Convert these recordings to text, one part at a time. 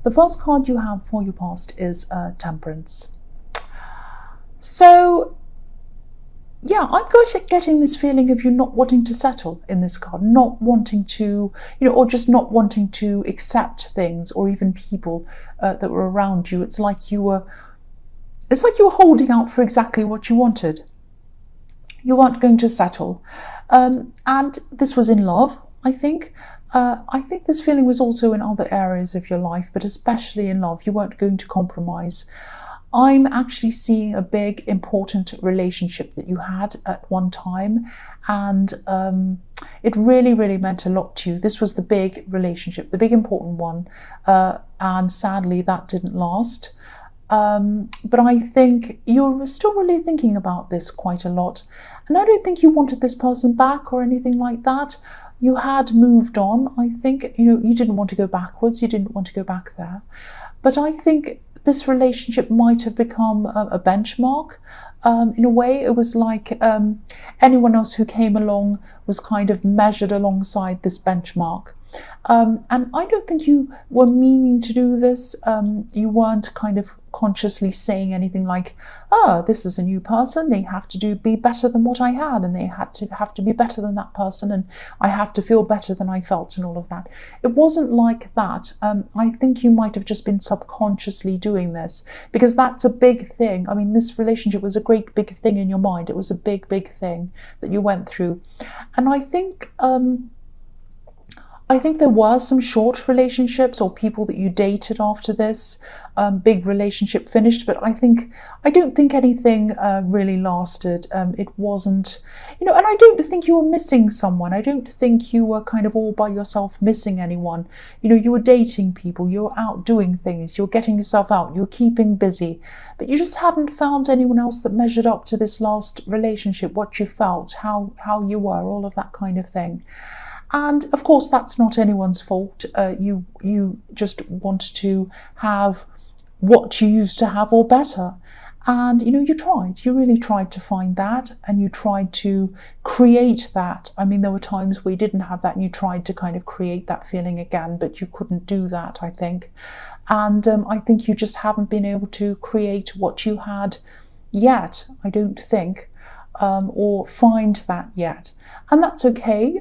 The first card you have for your past is Temperance. So yeah, I'm getting this feeling of you not wanting to settle in this card, not wanting to, or just not wanting to accept things or even people that were around you. It's like you were holding out for exactly what you wanted. You weren't going to settle. And this was in love, I think. I think this feeling was also in other areas of your life, but especially in love. You weren't going to compromise. I'm actually seeing a big, important relationship that you had at one time, and it really, really meant a lot to you. This was the big relationship, the big, important one, and sadly that didn't last. But I think you're still really thinking about this quite a lot, and I don't think you wanted this person back or anything like that. You had moved on. I think, you didn't want to go backwards, you didn't want to go back there, but I think this relationship might have become a benchmark. In a way, it was like anyone else who came along was kind of measured alongside this benchmark. And I don't think you were meaning to do this. You weren't kind of consciously saying anything like, this is a new person, they have to be better than what I had, and they have to be better than that person, and I have to feel better than I felt, and all of that. It wasn't like that. I think you might have just been subconsciously doing this, because that's a big thing. I mean, this relationship was a great big thing in your mind. It was a big, big thing that you went through. And I think there were some short relationships or people that you dated after this big relationship finished, but I don't think anything really lasted. It wasn't, and I don't think you were missing someone. I don't think you were kind of all by yourself missing anyone. You were dating people, you were out doing things, you're getting yourself out, you're keeping busy, but you just hadn't found anyone else that measured up to this last relationship, what you felt, how you were, all of that kind of thing. And of course, that's not anyone's fault. You just want to have what you used to have or better. And, you really tried to find that, and you tried to create that. I mean, there were times where you didn't have that and you tried to kind of create that feeling again, but you couldn't do that, I think. And I think you just haven't been able to create what you had yet, I don't think, or find that yet. And that's okay.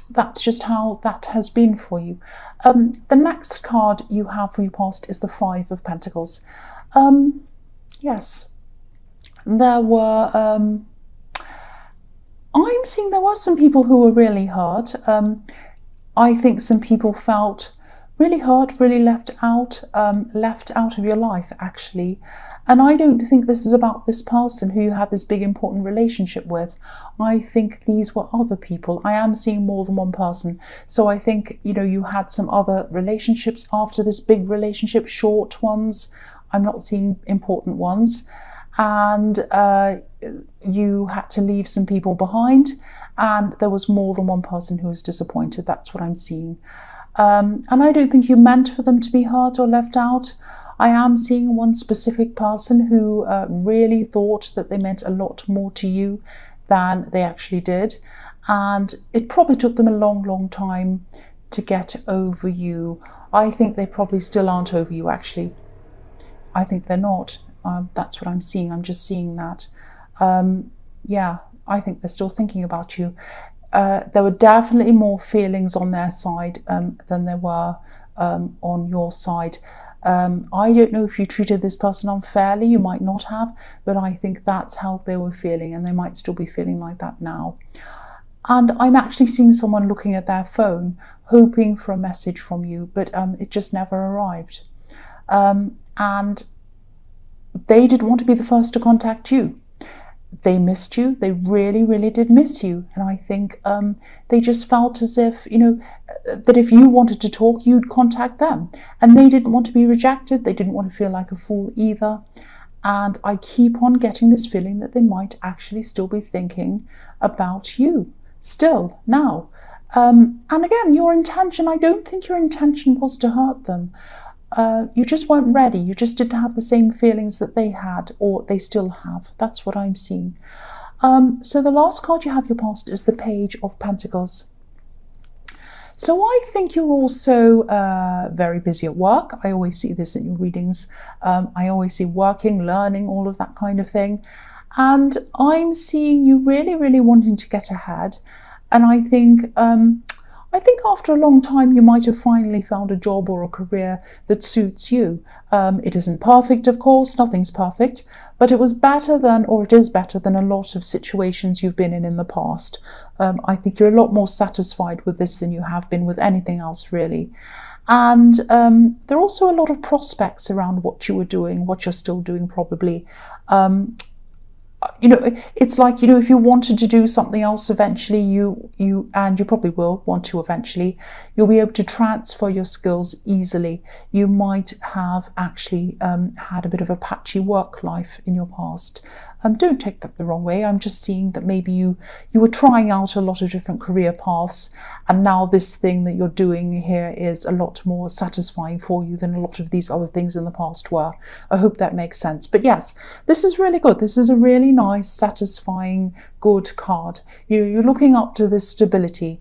That's just how that has been for you. The next card you have for your past is the Five of Pentacles. Yes, there were, I'm seeing there were some people who were really hurt. I think some people felt really hurt, really left out of your life, actually. And I don't think this is about this person who you had this big important relationship with. I think these were other people. I am seeing more than one person. So I think, you had some other relationships after this big relationship, short ones. I'm not seeing important ones. And you had to leave some people behind. And there was more than one person who was disappointed. That's what I'm seeing. And I don't think you meant for them to be hurt or left out. I am seeing one specific person who really thought that they meant a lot more to you than they actually did. And it probably took them a long, long time to get over you. I think they probably still aren't over you, actually. I think they're not. That's what I'm seeing. I'm just seeing that. Yeah, I think they're still thinking about you. There were definitely more feelings on their side than there were on your side. I don't know if you treated this person unfairly, you might not have, but I think that's how they were feeling, and they might still be feeling like that now. And I'm actually seeing someone looking at their phone, hoping for a message from you, but it just never arrived. And they didn't want to be the first to contact you. They missed you. They really, really did miss you. And I think they just felt as if, that if you wanted to talk, you'd contact them. And they didn't want to be rejected. They didn't want to feel like a fool either. And I keep on getting this feeling that they might actually still be thinking about you still now. And again, your intention, I don't think your intention was to hurt them. You just weren't ready. You just didn't have the same feelings that they had, or they still have. That's what I'm seeing. So the last card you have your past is the Page of Pentacles. So I think you're also very busy at work. I always see this in your readings. I always see working, learning, all of that kind of thing. And I'm seeing you really, really wanting to get ahead. And I think after a long time, you might have finally found a job or a career that suits you. It isn't perfect, of course, nothing's perfect, but it was better than, or it is better than a lot of situations you've been in the past. I think you're a lot more satisfied with this than you have been with anything else, really. And there are also a lot of prospects around what you were doing, what you're still doing probably. It's like, if you wanted to do something else eventually, and you probably will want to eventually, you'll be able to transfer your skills easily. You might have actually had a bit of a patchy work life in your past. Don't take that the wrong way. I'm just seeing that maybe you were trying out a lot of different career paths, and now this thing that you're doing here is a lot more satisfying for you than a lot of these other things in the past were. I hope that makes sense. But yes, this is really good. This is a really nice, satisfying, good card. You're looking up to this stability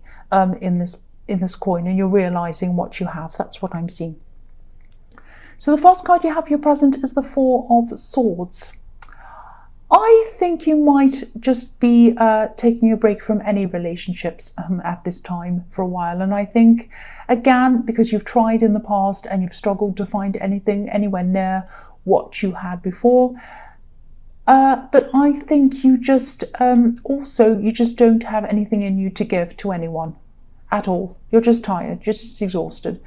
in this coin, and you're realizing what you have. That's what I'm seeing. So the first card you have for your present is the Four of Swords. I think you might just be taking a break from any relationships at this time for a while. And I think, again, because you've tried in the past and you've struggled to find anything anywhere near what you had before. But I think you just you just don't have anything in you to give to anyone at all. You're just tired. You're just exhausted.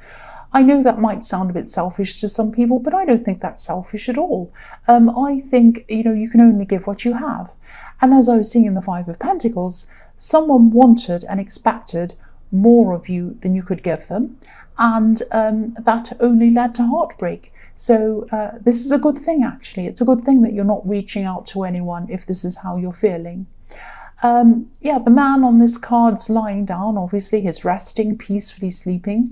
I know that might sound a bit selfish to some people, but I don't think that's selfish at all. I think, you can only give what you have. And as I was seeing in the Five of Pentacles, someone wanted and expected more of you than you could give them. And that only led to heartbreak. So this is a good thing, actually. It's a good thing that you're not reaching out to anyone if this is how you're feeling. The man on this card's lying down. Obviously, he's resting, peacefully sleeping.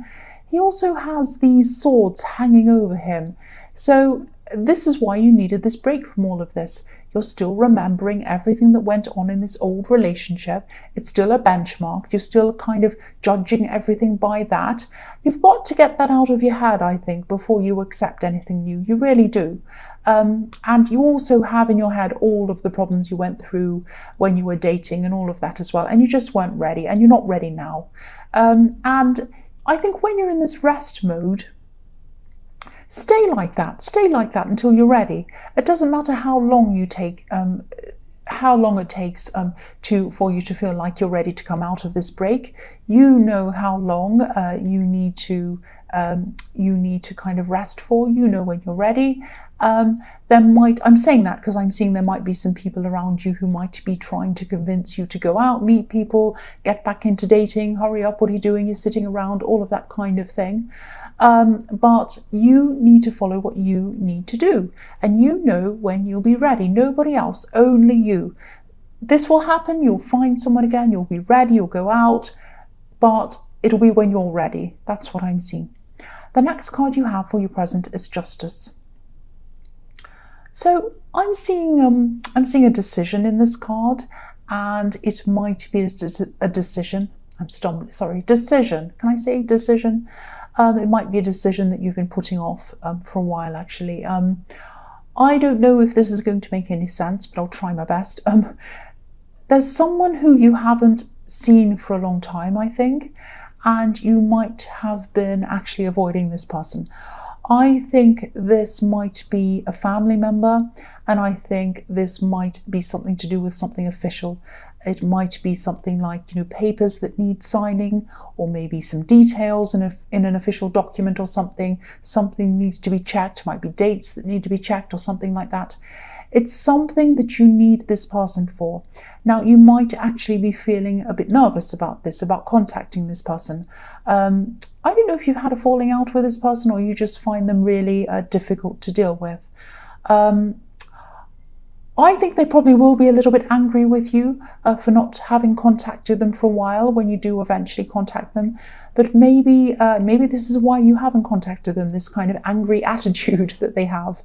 He also has these swords hanging over him. So this is why you needed this break from all of this. You're still remembering everything that went on in this old relationship. It's still a benchmark. You're still kind of judging everything by that. You've got to get that out of your head, I think, before you accept anything new. You really do. And you also have in your head all of the problems you went through when you were dating and all of that as well. And you just weren't ready, and you're not ready now. And I think when you're in this rest mode, stay like that until you're ready. It doesn't matter how long it takes for you to feel like you're ready to come out of this break. You know how long you need to kind of rest for. You know when you're ready. I'm saying that because I'm seeing there might be some people around you who might be trying to convince you to go out, meet people, get back into dating, hurry up, what are you doing, you're sitting around, all of that kind of thing. But you need to follow what you need to do, and you know when you'll be ready. Nobody else, only you. This will happen, you'll find someone again, you'll be ready, you'll go out, but it'll be when you're ready. That's what I'm seeing. The next card you have for your present is Justice. So I'm seeing a decision in this card, and it might be a decision. Decision. Can I say decision? It might be a decision that you've been putting off for a while, actually. I don't know if this is going to make any sense, but I'll try my best. There's someone who you haven't seen for a long time, I think, and you might have been actually avoiding this person. I think this might be a family member, and I think this might be something to do with something official. It might be something like, papers that need signing, or maybe some details in an official document or something. Something needs to be checked. It might be dates that need to be checked or something like that. It's something that you need this person for. Now, you might actually be feeling a bit nervous about this, about contacting this person. I don't know if you've had a falling out with this person, or you just find them really difficult to deal with. I think they probably will be a little bit angry with you for not having contacted them for a while when you do eventually contact them. But maybe this is why you haven't contacted them, this kind of angry attitude that they have.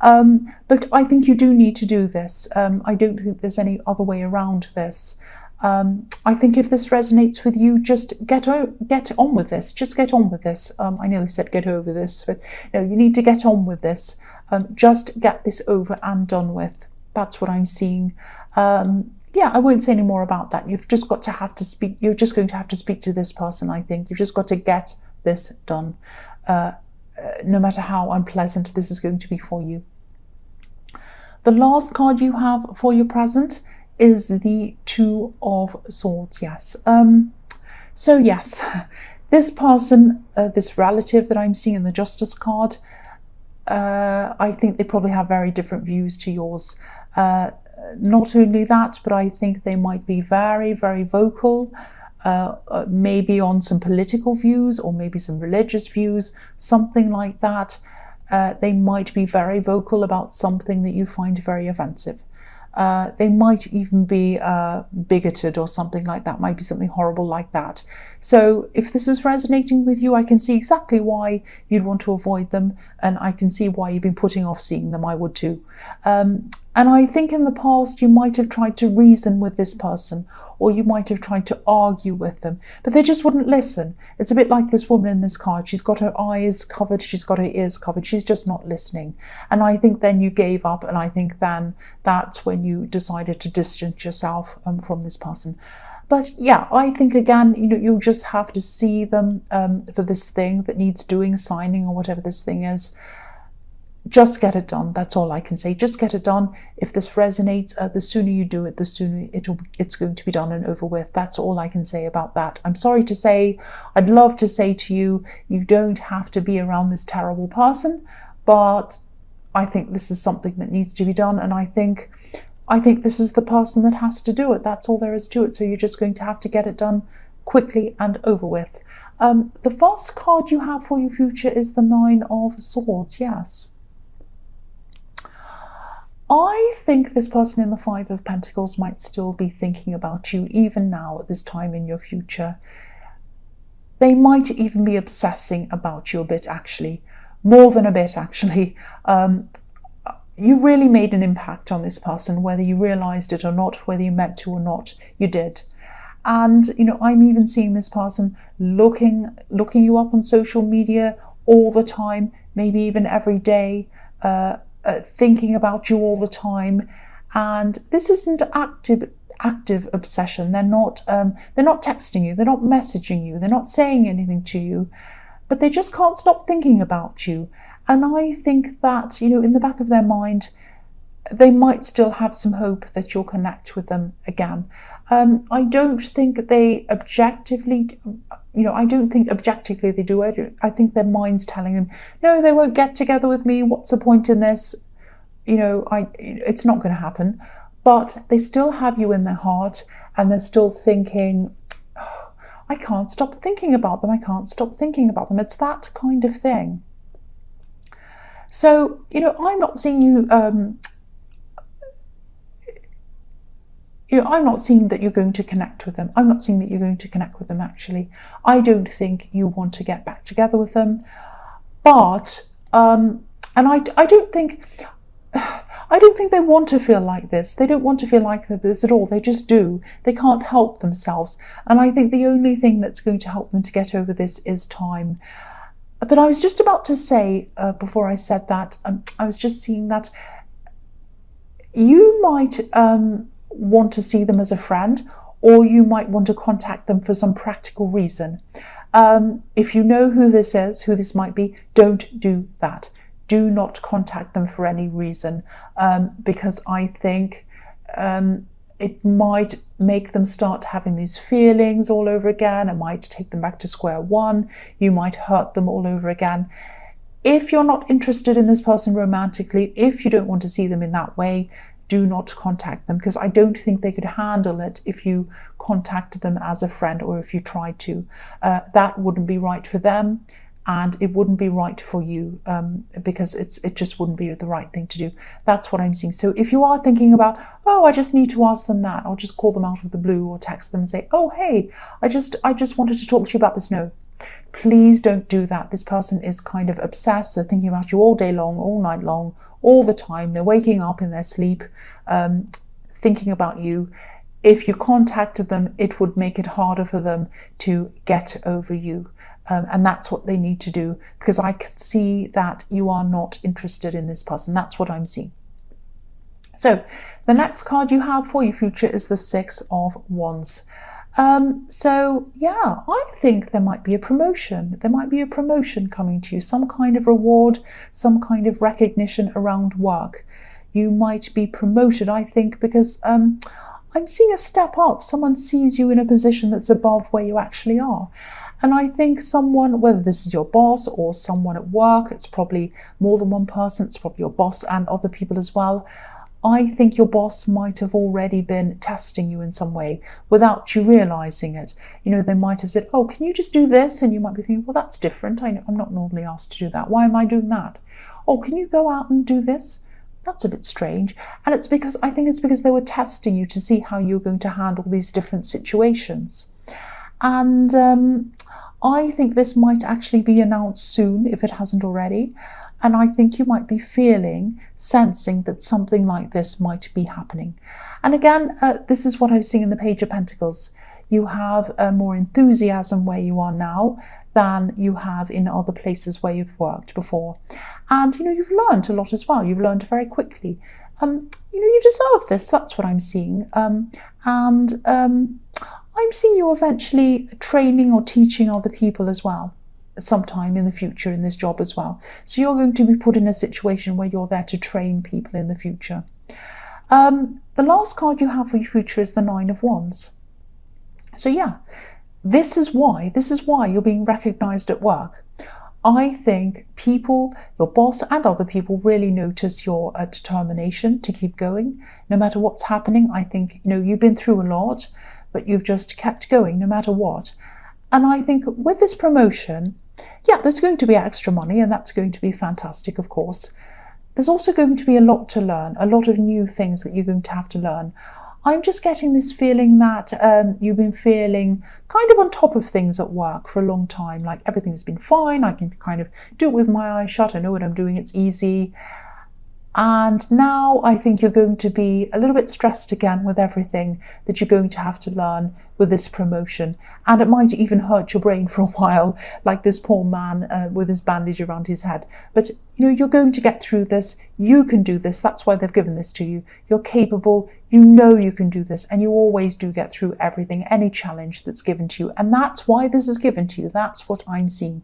But I think you do need to do this. I don't think there's any other way around this. I think if this resonates with you, just get on with this. Just get on with this. I nearly said get over this, but no, you need to get on with this. Just get this over and done with. That's what I'm seeing. Yeah, I won't say any more about that. You've just got to have to speak. You're just going to have to speak to this person, I think. You've just got to get this done. No matter how unpleasant this is going to be for you. The last card you have for your present is the Two of Swords, yes. So yes, this person, this relative that I'm seeing in the Justice card, I think they probably have very different views to yours. Not only that, but I think they might be very, very vocal, maybe on some political views or maybe some religious views, something like that. They might be very vocal about something that you find very offensive. They might even be bigoted or something like that, might be something horrible like that. So if this is resonating with you, I can see exactly why you'd want to avoid them, and I can see why you've been putting off seeing them. I would too. And I think in the past you might have tried to reason with this person, or you might have tried to argue with them, but they just wouldn't listen. It's a bit like this woman in this card. She's got her eyes covered, she's got her ears covered, she's just not listening. And I think then you gave up, and I think then that's when you decided to distance yourself from this person. But yeah, I think again, you'll just have to see them for this thing that needs doing, signing, or whatever this thing is. Just get it done. That's all I can say. Just get it done. If this resonates, the sooner you do it, the sooner it's going to be done and over with. That's all I can say about that. I'm sorry to say, I'd love to say to you, you don't have to be around this terrible person, but I think this is something that needs to be done, and I think this is the person that has to do it. That's all there is to it. So you're just going to have to get it done quickly and over with. The first card you have for your future is the Nine of Swords. Yes. I think this person in the Five of Pentacles might still be thinking about you even now at this time in your future. They might even be obsessing about you a bit, actually. More than a bit, actually. You really made an impact on this person, whether you realized it or not, whether you meant to or not, you did. And, I'm even seeing this person looking you up on social media all the time, maybe even every day, thinking about you all the time. And this isn't active obsession. They're not texting you, they're not messaging you, they're not saying anything to you, but they just can't stop thinking about you. And I think that, in the back of their mind, they might still have some hope that you'll connect with them again. I don't think they objectively, I don't think objectively they do. I think their mind's telling them, no, they won't get together with me. What's the point in this? It's not going to happen. But they still have you in their heart, and they're still thinking, oh, I can't stop thinking about them. I can't stop thinking about them. It's that kind of thing. So, I'm not seeing you, I'm not seeing that you're going to connect with them. I'm not seeing that you're going to connect with them, actually. I don't think you want to get back together with them. But, and I don't think they want to feel like this. They don't want to feel like this at all. They just do. They can't help themselves. And I think the only thing that's going to help them to get over this is time. But I was just about to say, before I said that, I was just seeing that you might want to see them as a friend, or you might want to contact them for some practical reason. If you know who this might be, don't do that. Do not contact them for any reason, because I think it might make them start having these feelings all over again. It might take them back to square one. You might hurt them all over again. If you're not interested in this person romantically, if you don't want to see them in that way, do not contact them, because I don't think they could handle it if you contacted them as a friend, or if you tried to. That wouldn't be right for them, and it wouldn't be right for you, because it just wouldn't be the right thing to do. That's what I'm seeing. So if you are thinking about, oh, I just need to ask them that, I'll just call them out of the blue or text them and say, oh, hey, I just wanted to talk to you about this. No, please don't do that. This person is kind of obsessed. They're thinking about you all day long, all night long, all the time. They're waking up in their sleep, thinking about you. if you contacted them, it would make it harder for them to get over you. And that's what they need to do, because I can see that you are not interested in this person. That's what I'm seeing. So the next card you have for your future is the Six of Wands. So yeah, I think there might be a promotion. There might be a promotion coming to you, some kind of reward, some kind of recognition around work. You might be promoted, I think, because I'm seeing a step up. Someone sees you in a position that's above where you actually are. And I think someone, whether this is your boss or someone at work, it's probably more than one person, it's probably your boss and other people as well. I think your boss might have already been testing you in some way without you realizing it. You know, they might have said, oh, can you just do this? And you might be thinking, well, that's different. I'm not normally asked to do that. Why am I doing that? Oh, can you go out and do this? That's a bit strange. And it's because, I think it's because they were testing you to see how you're going to handle these different situations. And I think this might actually be announced soon, if it hasn't already. And I think you might be sensing that something like this might be happening. And again, this is what I'm seeing in the Page of Pentacles. You have more enthusiasm where you are now than you have in other places where you've worked before. And, you know, you've learned a lot as well. You've learned very quickly. You know, you deserve this. That's what I'm seeing. I'm seeing you eventually training or teaching other people as well, sometime in the future in this job as well. So you're going to be put in a situation where you're there to train people in the future. The last card you have for your future is the Nine of Wands. So yeah, this is why you're being recognized at work. I think people, your boss and other people, really notice your determination to keep going no matter what's happening. I think, you know, you've been through a lot, but you've just kept going no matter what. And I think with this promotion, yeah, there's going to be extra money, and that's going to be fantastic, of course. There's also going to be a lot to learn, a lot of new things that you're going to have to learn. I'm just getting this feeling that you've been feeling kind of on top of things at work for a long time, like everything's been fine, I can kind of do it with my eyes shut, I know what I'm doing, it's easy. And now I think you're going to be a little bit stressed again with everything that you're going to have to learn with this promotion. And it might even hurt your brain for a while, like this poor man with his bandage around his head. But, you know, you're going to get through this. You can do this. That's why they've given this to you. You're capable. You know you can do this. And you always do get through everything, any challenge that's given to you. And that's why this is given to you. That's what I'm seeing.